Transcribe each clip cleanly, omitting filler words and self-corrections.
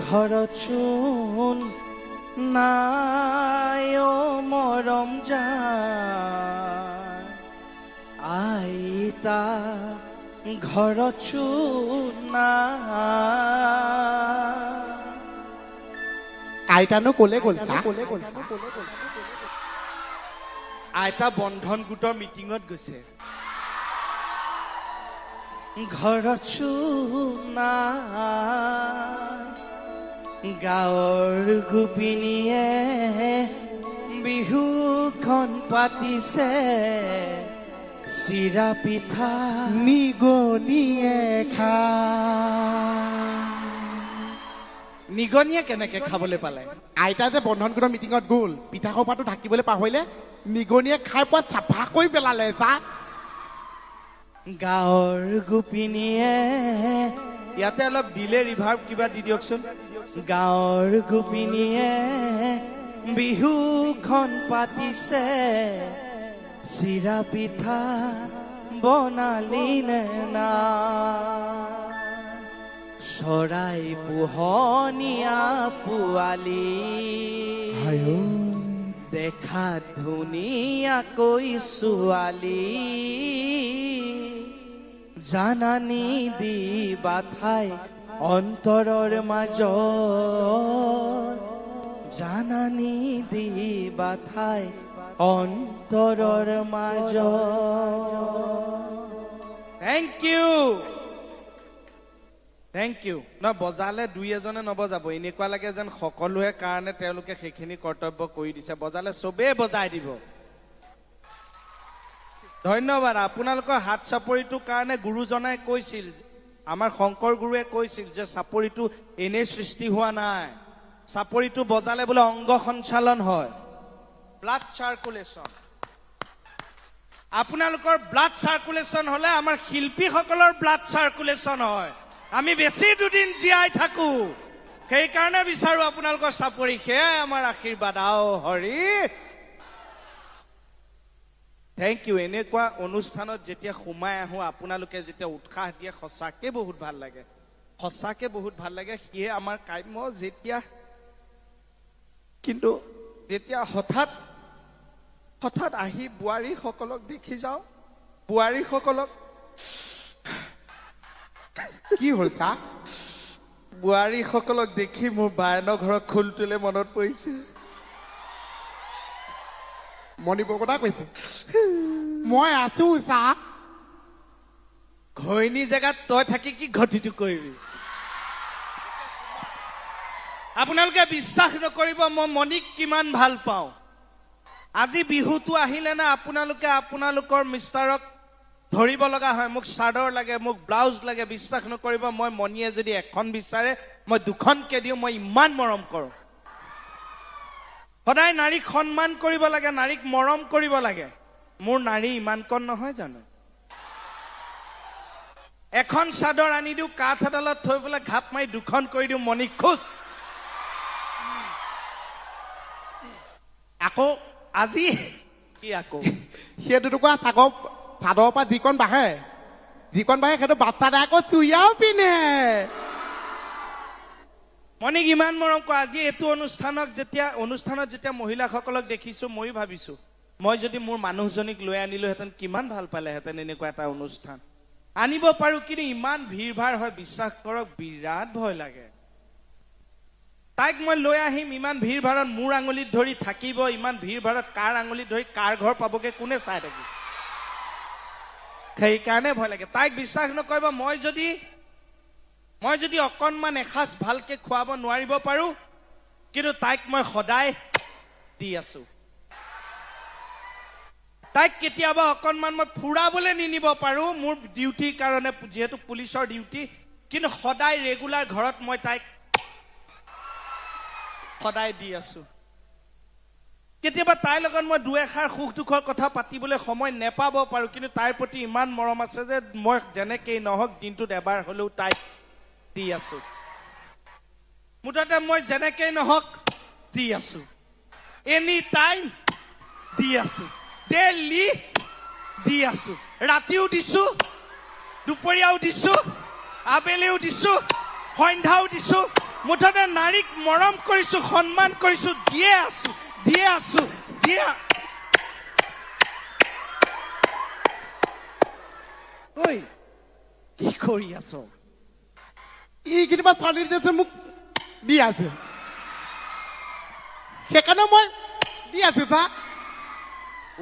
ঘৰত চোন নাই মৰম যাৰ আইতা ঘৰত চোন নাই আইতানো ক'লে গ'ল আইতা বন্ধন গোটৰ মিটিঙত গৈছে ঘৰত চোন নাই গাঁৱৰ গোপিনীয়ে বিহুখন পাতিছে চিৰা পিঠা নিগনিয়ে নিগনিয়ে কেনেকে খাবলৈ পালে আইতা যে বন্ধন গোটৰ মিটিঙত গ'ল পিঠা খোপাটো ঢাকিবলৈ পাহৰিলে নিগনিয়ে খাই পোৱা চাফা কৰি পেলালে চা গাঁৱৰ গোপিনীয়ে ইয়াতে অলপ দিলে ৰিভাৰ্ব কিবা দি দিয়কচোন গাঁৱৰ গোপিনীয়ে বিহুখন পাতিছে চিৰা পিঠা বনালি নে না চৰাই পোহনীয়া পোৱালি দেখা ধুনীয়াকৈ ছোৱালী জানানী দিবা ঠাই অন্তৰৰ মাজত জানানী দিবা ঠাই অন্তৰৰ মাজত থেংক ইউ ন বজালে দুই এজনে নবজাব এনেকুৱা লাগে যেন সকলোৱে কাৰণে তেওঁলোকে সেইখিনি কৰ্তব্য কৰি দিছে বজালে চবেই বজাই দিব ধন্যবাদ আপোনালোকৰ হাত চাপৰিটোৰ কাৰণে গুৰুজনাই কৈছিল আমাৰ শংকৰ গুৰুৱে কৈছিল যে চাপৰিটো এনেই সৃষ্টি হোৱা নাই চাপৰিটো বজালে বোলে অংগ সঞ্চালন হয় ব্লাড চাৰ্কুলেশ্যন আপোনালোকৰ ব্লাড চাৰ্কুলেশ্যন হলে আমাৰ শিল্পীসকলৰ ব্লাড চাৰ্কুলেশ্যন হয় আমি বেছি দুদিন জীয়াই থাকো সেইকাৰণে বিচাৰো আপোনালোকৰ চাপৰি সেয়াই আমাৰ আশীৰ্বাদ আও হৰি থেংক ইউ এনেকুৱা অনুষ্ঠানত যেতিয়া সোমাই আহো আপোনালোকে যেতিয়া উৎসাহ দিয়ে সঁচাকে বহুত ভাল লাগে সিয়ে আমাৰ কাম্য যেতিয়া কিন্তু যেতিয়া হঠাৎ আহি বোৱাৰীসকলক দেখি যাওঁ বোৱাৰীসকলক কি হ'ল তা বোৱাৰীসকলক দেখি মোৰ বায়নৰ ঘৰত খোলটোলে মনত পৰিছে মণিপুৰ কথা কৈছে মই আছো চা ঘৈণী জেগাত তই থাকি কি ঘটিটো কৰিবি আপোনালোকে বিশ্বাস নকৰিব মই মণিক কিমান ভাল পাওঁ আজি বিহুটো আহিলে না আপোনালোকে আপোনালোকৰ মিষ্টাৰক ধৰিব লগা হয় মোক চাদৰ লাগে মোক ব্লাউজ লাগে বিশ্বাস নকৰিব মই মণিয়ে যদি এখন বিচাৰে মই দুখনকে দিওঁ মই ইমান মৰম কৰোঁ সদায় নাৰীক সন্মান কৰিব লাগে নাৰীক মৰম কৰিব লাগে মোৰ নাৰী ইমান কণ নহয় জানো এখন চাদৰ আনি দিওঁ কাঠ এডালত থৈ পেলাই ঘাপ মাৰি দুখন কৰি দিওঁ মণিক খুচ আকৌ আজি কি আকৌ সেইটোতো কোৱা চাদৰ পৰা যিকণ বাঢ়ে সেইটো বাচ্চা দাই আকৌ চুইয়াও পিনে মণিক ইমান মৰম কৰা আজি এইটো অনুষ্ঠানত যেতিয়া মহিলাসকলক দেখিছো ময়ো ভাবিছো মই যদি মোৰ মানুহজনীক লৈ আনিলোহেঁতেন কিমান ভাল পালেহেঁতেন এনেকুৱা এটা অনুষ্ঠান আনিব পাৰো কিন্তু ইমান ভিৰ ভাৰ হয় বিশ্বাস কৰক বিৰাট ভয় লাগে তাইক মই লৈ আহিম ইমান ভিৰ ভাৰত মোৰ আঙুলিত ধৰি থাকিব ইমান ভিৰ ভাৰত কাৰ আঙুলিত ধৰি কাৰ ঘৰ পাবগে কোনে চাই থাকিব সেইকাৰণে ভয় লাগে তাইক বিশ্বাস নকৰিব মই যদি অকণমান এসাঁজ ভালকে খুৱাব নোৱাৰিব পাৰো কিন্তু তাইক মই সদায় দি আছো তাইক কেতিয়াবা অকণমান মই ফুৰাবলৈ নিনিব পাৰো মোৰ ডিউটিৰ কাৰণে যিহেতু পুলিচৰ ডিউটি কিন্তু সদায় ৰেগুলাৰ ঘৰত মই তাইক সদায় দি আছো কেতিয়াবা তাইৰ লগত মই দুই এষাৰ সুখ দুখৰ কথা পাতিবলৈ সময় নেপাব পাৰো কিন্তু তাইৰ প্ৰতি ইমান মৰম আছে যে মই যেনেকেই নহওক দিনটোত এবাৰ হলেও তাইক দি আছো মুঠতে মই যেনেকেই নহওক দি আছো এনি টাইম দি আছো ডেইলি দি আছো ৰাতিও দিছো দুপৰীয়াও দিছো আবেলিও দিছো সন্ধ্যাও দিছো মুঠতে নাৰীক মৰম কৰিছো সন্মান কৰিছো দিয়ে আছো ঐ কি কৰি আছ ই কেতিয়াবা ছোৱালী দিছে মোক দি আছে সেইকাৰণে মই দি আছো চা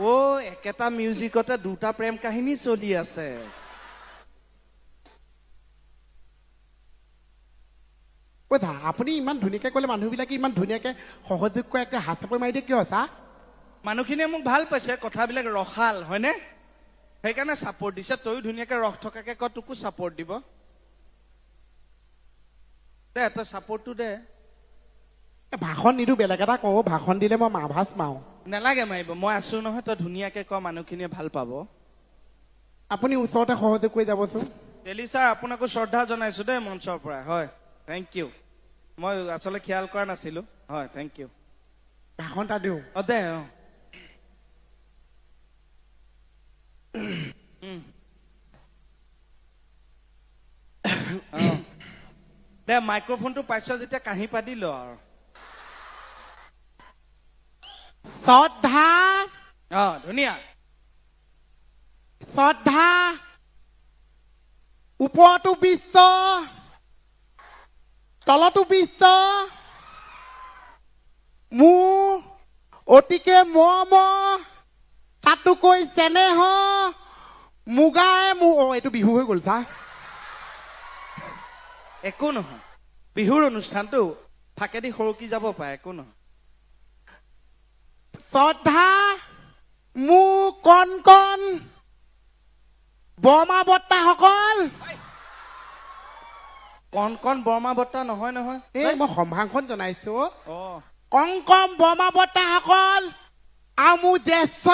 ও একেটা মিউজিকতে দুটা প্ৰেম কাহিনী চলি আছে কৈছা আপুনি ইমান ধুনীয়াকে ক'লে মানুহবিলাকে ইমান ধুনীয়াকে সহযোগ কৰে একটা হাত চাপৰি মাৰি দিয়ে কিয় চা মানুহখিনিয়ে মোক ভাল পাইছে কথাবিলাক ৰসাল হয়নে সেইকাৰণে ছাপোৰ্ট দিছে তয়ো ধুনীয়াকে ৰস থকাকে ক তোকো ছাপোৰ্ট দিব দে তই ছাপোৰ্টটো দে ভাষণ নিদো বেলেগ এটা কওঁ ভাষণ দিলে মই মাভাছ মাৰো নালাগে মাৰিব মই আছো নহয় তই ধুনীয়াকে ক মানুহখিনিয়ে ভাল পাব আপুনি ওচৰতে সহযোগ কৰি যাবচোন তেলি ছাৰ আপোনাকো শ্ৰদ্ধা জনাইছো দেই মঞ্চৰ পৰা হয় থেংক ইউ মই আচলতে খিয়াল কৰা নাছিলো হয় থেংক ইউ ভাষণ এটা দিওঁ অ দে দে মাইক্ৰফোনটো পাইছ যেতিয়া কাহি পাতি ল আৰু শ্ৰদ্ধা ধুনীয়া শ্ৰদ্ধা ওপৰতো বিশ্ব তলতো বিশ্ব মোৰ অতিকে মৰম তাতোকৈ চেনেহ মুগাই এইটো বিহু হৈ গ'ল চা একো নহয় বিহুৰ অনুষ্ঠানটো ফাকেদি সৰকি যাব পাৰে একো নহয় শ্ৰদ্ধা মোৰ কণ কণ বৰমা বৰ্তাসকল কণ কণ বৰমা বৰ্তা নহয় নহয় এই মই সম্ভাষণ জনাইছো অ কণ কণ বৰমা বৰ্তাসকল আৰু মোৰ জ্যেষ্ঠ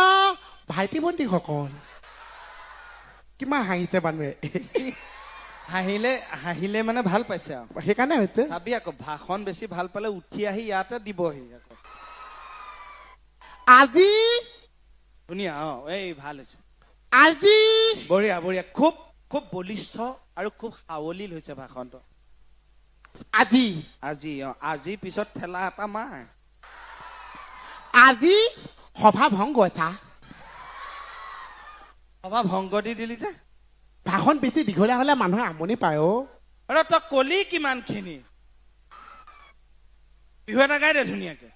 ভাইটি ভণ্টিসকল কিমান হাঁহিছে মানুহে হাঁহিলে মানে ভাল পাইছে আৰু সেইকাৰণে হৈছে চাবি আকৌ ভাষণ বেছি ভাল পালে উঠি আহি ইয়াতে দিবহি আকৌ আজি ধুনীয়া এই ভাল হৈছে আজি বঢ়িয়া বঢ়িয়া খুব খুব বলিষ্ঠ আৰু খুব সাৱলীল হৈছে ভাষণটো আজি আজি পিছত ঠেলা এটা মাৰ আজি সভা ভংগ চা সভা ভংগ দি দিলি যে ভাষণ বেছি দীঘলীয়া হলে মানুহে আমনি পায় আৰু তই কলি কিমান খিনি বিহু এটা গাই দে ধুনীয়াকে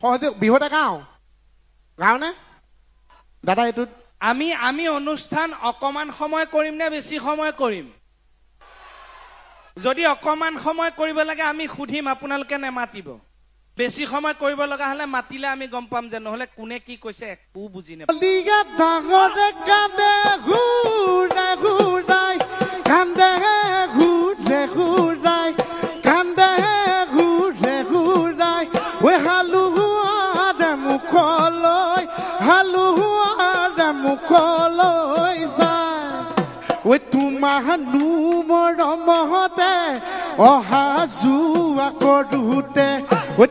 সহযোগ বিহু এটা গাও নে দাদা এইটোত আমি অনুষ্ঠান অকমান সময় কৰিম নে বেছি সময় কৰিম যদি অকমান সময় কৰিব লাগে আমি সুধিম আপোনালোকে নেমাতিব বেছি সময় কৰিব লগা হলে মাতিলে আমি গম পাম যে নহলে কোনে কি কৈছে একো বুজি নাপাম তোমাৰ মৰমতে অহা যোৱা কৰোঁতে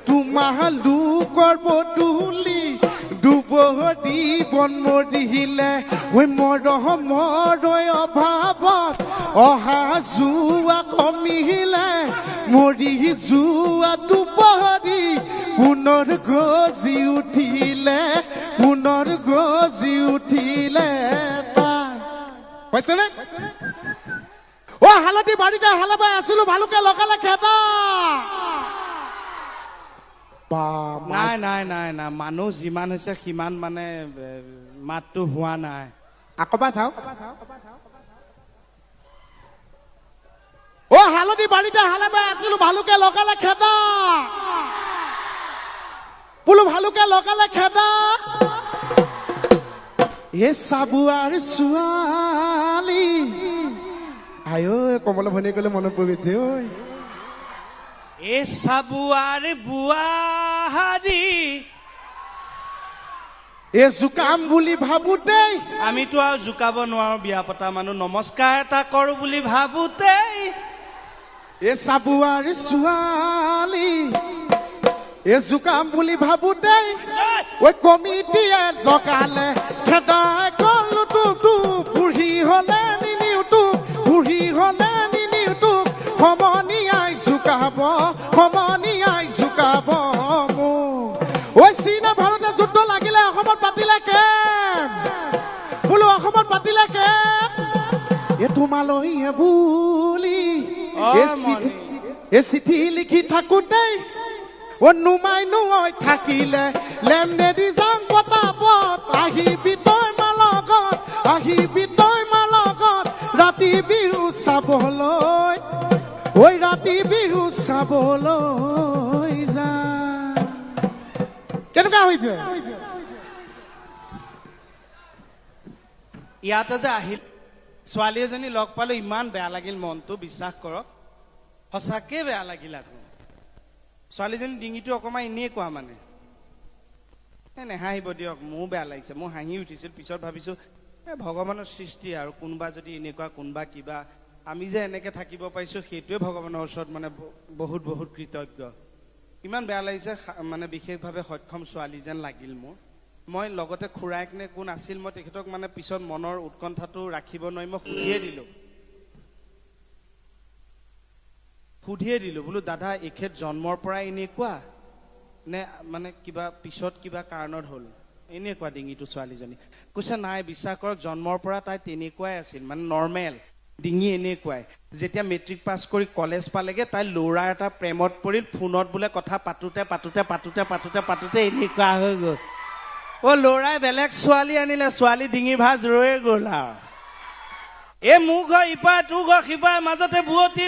তোমাৰ লোকৰ বদুলি দুবহৰি বন মৰিলে মৰমৰ অভাৱত অহা যোৱা কমিলে মৰি যোৱা দুবহৰি পুনৰ গজি উঠিলে পাইছেনে হালধি বাৰীতে হাল বাই আছিলো ভালুকে লগালে খেদা নাই মানুহ যিমান হৈছে সিমান মানে মাতটো হোৱা নাই আকৌ চাওক হালধি বাৰীতে হাল বাই আছিলো ভালুকে লগালে খেদা বোলো ভালুকে লগালে খেদা চাবুৱাৰ ছোৱালী আয়ো কমল ভনী কলে মনত পৰি গৈছে চাবুৱাৰ বুৱাহাৰী জোকাম বুলি ভাবোতেই আমিতো আৰু জোকাব নোৱাৰো বিয়া পতা মানুহ নমস্কাৰ এটা কৰো বুলি ভাবোতেই চাবুৱাৰ ছোৱালী জোকাম বুলি ভাবোতেই কমিটিয়ে লগালে খেদাই কলো বুঢ়ী হলে নিনিওতো বুঢ়ী বুঢ়ী হলে নিনিও তোক সমনীয়াই জোকাব মোক ঐ চীনে ভাৰতে যুদ্ধ লাগিলে অসমত পাতিলে কেম বোলো অসমত পাতিলে কেম এ তোমালৈ বুলি এ চিঠি লিখি থাকোতে নুমাই নুই থাকিলে লেমনেদি যাং পতাপত আহিবি তই মালগত ৰাতি বিহু চাবলৈ ঐ ৰাতি বিহু চাবলৈ যা কেনেকুৱা হৈছে ইয়াতে যে আহিল ছোৱালী এজনী লগ পালো ইমান বেয়া লাগিল মনটো বিশ্বাস কৰক সঁচাকে বেয়া লাগিল আকৌ ছোৱালীজনী ডিঙিটো অকণমান এনেই কোৱা মানে নেহাঁহিব দিয়ক মোৰো বেয়া লাগিছে মোৰ হাঁহি উঠিছিল পিছত ভাবিছো ভগৱানৰ সৃষ্টি আৰু কোনোবা যদি এনেকুৱা কোনোবা কিবা আমি যে এনেকে থাকিব পাৰিছো সেইটোৱে ভগৱানৰ ওচৰত মানে বহুত বহুত কৃতজ্ঞ ইমান বেয়া লাগিছে মানে বিশেষভাৱে সক্ষম ছোৱালী যেন লাগিল মোৰ মই লগতে খুৰাইক নে কোন আছিল মই তেখেতক মানে পিছত মনৰ উৎকণ্ঠাটো ৰাখিব নোৱাৰি মই সুধিয়ে দিলো বোলো দাদা এখেত জন্মৰ পৰাই এনেকুৱা নে মানে কিবা পিছত কিবা কাৰণত হ'ল এনেকুৱা ডিঙিটো ছোৱালীজনী কৈছে নাই বিশ্বাস কৰক জন্মৰ পৰা তাই তেনেকুৱাই আছিল মানে নৰ্মেল ডিঙি এনেকুৱাই যেতিয়া মেট্ৰিক পাছ কৰি কলেজ পালেগে তাই ল'ৰা এটা প্ৰেমত পৰিল ফোনত বোলে কথা পাতোতে এনেকুৱা হৈ গ'ল ল'ৰাই বেলেগ ছোৱালী আনিলে ছোৱালী ডিঙি ভাজ ৰৈ গ'ল আৰু এই মোৰ ঘৰ ইপাৰ তোৰ ঘৰ সিপাৰ মাজতে বুৱতী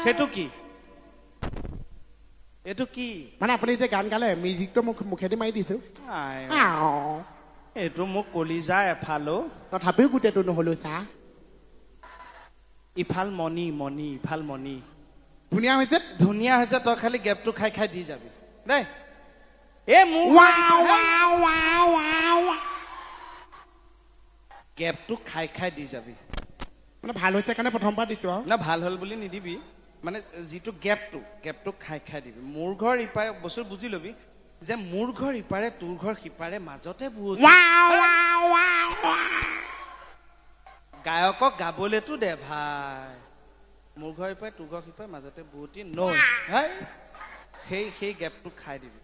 সেইটো কি এইটো কি মানে আপুনি যে গান গালে মিউজিকটো মোক মুখেদি মাৰি দিছো এইটো মোক কলিজাৰ এফালো তথাপিও গোটেইটো নহলো চা ইফাল মণি ইফাল মণি ধুনীয়া হৈছে তই খালি গেপটো খাই দি যাবি দেই গেপটো খাই দি যাবি মানে ভাল হৈছে কাৰণে প্ৰথমবাৰ দিছো আৰু না ভাল হ'ল বুলি নিদিবি মানে যিটো গেপটো খাই দিবি মোৰ ঘৰ ইপাৰে বস্তু বুজি লবি যে মোৰ ঘৰ ইপাৰে তোৰ ঘৰ সিপাৰে মাজতে গায়কক গাবলেতো দে ভাই মোৰ ঘৰ ইপাৰে তোৰ ঘৰ সিপাৰে মাজতে বুৱতী নৈ সেই গেপটো খাই দিবি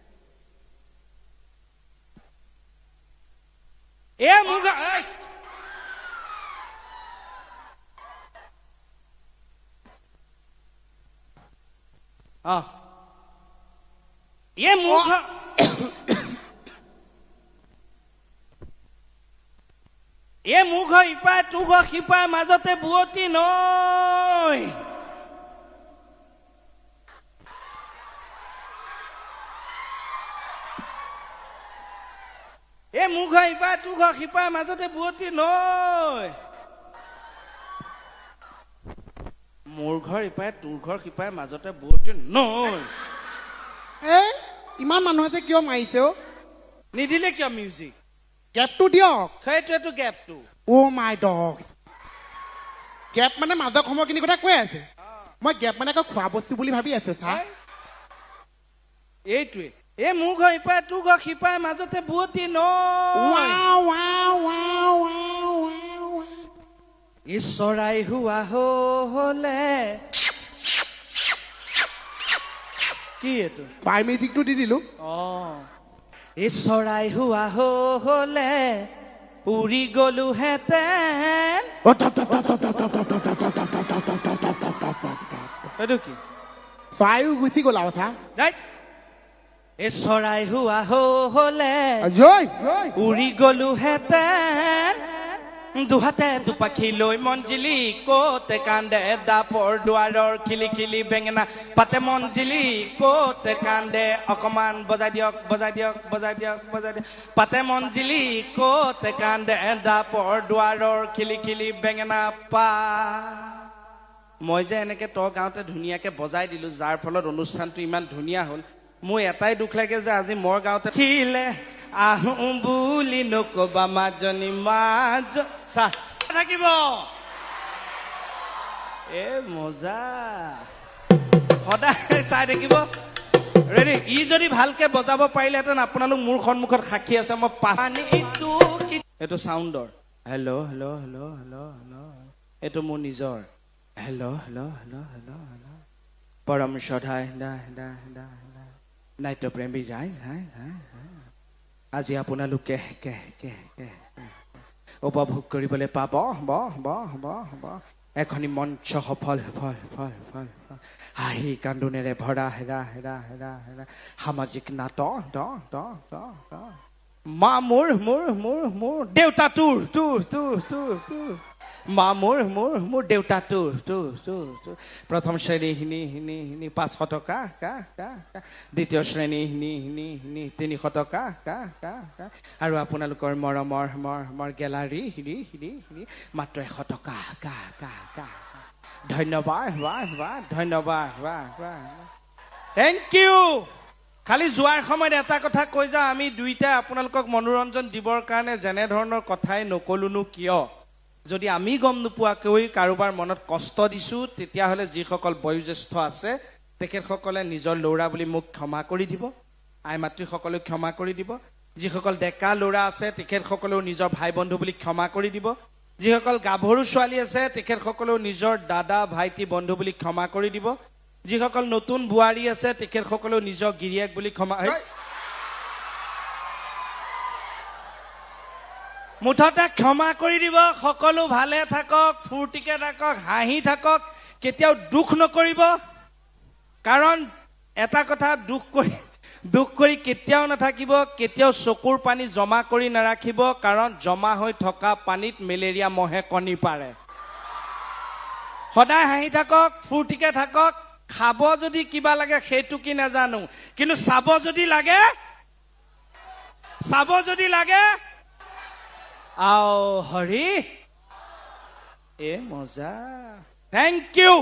মোৰ ঘৰ মোৰ ঘৰ মোৰ ঘৰ ইপাৰে তোৰ ঘৰ সিপাৰে মাজতে বুৱতী নৈ মোৰ ঘৰ ইপাৰে তোৰ ঘৰ সিপাৰে মাজতে বুৱতী নৈ মোৰ ঘৰ ইপাৰে তোৰ ঘৰ সিপাৰে মাজতে বুৱতী নৈ ইমান মানুহে যে কিয় মাৰিছে নিদিলে কিয় মিউজিক গেপটো দিয়ক সেইটোৱেতো গেপটো মাই ডগ গেপ মানে মাজৰ সময়খিনি কথা কৈ আছে মই গেপ মানে খোৱা বস্তু বুলি ভাবি আছো ছাৰ এইটোৱে মোৰ ঘৰ ইপাৰে তোৰ ঘৰ সিপাৰে মাজতে বুৱতী নৈ চৰাই হোৱা হলে কি এইটো পাই মিউজিকটো দি দিলো চৰাই হোৱা হলে উৰি গলোহেঁতেন এইটো কি পাইও গুচি গ'ল আৰু চা চৰাই হোৱা হলে উৰি গলোহেঁতেন দুহাতে দুপাখি লৈ মঞ্জিলি ক'তে কান্দে দাপৰ দুৱাৰৰ খিলি খিলি বেঙেনা পাতে মঞ্জিলি ক'তে কান্দে অকমান বজাই দিয়ক পাতে মঞ্জিলি ক'তে কান্দে দাপৰ দুৱাৰৰ খিলি খিলি বেঙেনা পা মই যে এনেকে তই গাওঁতে ধুনীয়াকে বজাই দিলো যাৰ ফলত অনুষ্ঠানটো ইমান ধুনীয়া হ'ল মোৰ এটাই দুখ লাগে যে আজি মোৰ গাওঁতে খিলে আহোঁ বুলি নকবা মাজনী চাহ থাকিব মজা সদায় চাই থাকিব ৰেডি ই যদি ভালকে বজাব পাৰিলেহেঁতেন আপোনালোক মোৰ সন্মুখত সাক্ষী আছে মই পানীটো এইটো চাউণ্ডৰ hello' hello' hello' hello' hello' এইটো মোৰ নিজৰ hello' hello' hello' hello' hello' পৰম শ্ৰদ্ধাই নাট্যপ্ৰেমী ৰাইজ আজি আপোনালোকে উপভোগ কৰিবলৈ পাব এখনি মঞ্চ সফল হাঁহি কান্দোনেৰে ভৰা হেৰা সামাজিক নাটক মা মোৰ দেউতা তোৰ মা মোৰ দেউতা তোৰ প্ৰথম শ্ৰেণী হিনি 500 টকা দ্বিতীয় শ্ৰেণী হিনি 300 টকা আৰু আপোনালোকৰ মৰমৰ গেলাৰী হিৰি মাত্ৰ 100 টকা ধন্যবাদ থেংক ইউ খালি যোৱাৰ সময়ত এটা কথা কৈ যাওঁ আমি দুইটাই আপোনালোকক মনোৰঞ্জন দিবৰ কাৰণে যেনে ধৰণৰ কথাই নকলোনো কিয় যদি আমি গম নোপোৱাকৈ কাৰোবাৰ মনত কষ্ট দিছো তেতিয়াহ'লে যিসকল বয়োজ্যেষ্ঠ আছে তেখেতসকলে নিজৰ ল'ৰা বুলি মোক ক্ষমা কৰি দিব আই মাতৃসকলক ক্ষমা কৰি দিব যিসকল ডেকা ল'ৰা আছে তেখেতসকলেও নিজৰ ভাই বন্ধু বুলি ক্ষমা কৰি দিব যিসকল গাভৰু ছোৱালী আছে তেখেতসকলেও নিজৰ দাদা ভাইটি বন্ধু বুলি ক্ষমা কৰি দিব যিসকল নতুন বোৱাৰী আছে তেখেতসকলেও নিজৰ গিৰিয়েক বুলি ক্ষমা মুঠতে ক্ষমা কৰি দিব সকলো ভালে থাকক ফূৰ্তিকে থাকক হাঁহি থাকক কেতিয়াও দুখ নকৰিব কাৰণ এটা কথা দুখ কৰি কেতিয়াও নাথাকিব কেতিয়াও চকুৰ পানী জমা কৰি নাৰাখিব কাৰণ জমা হৈ থকা পানীত মেলেৰিয়া মহে কণী পাৰে সদায় হাঁহি থাকক ফূৰ্তিকে থাকক খাব যদি কিবা লাগে সেইটো কি নাজানো কিন্তু চাব যদি লাগে আও হৰি এ মজা থেংক ইউ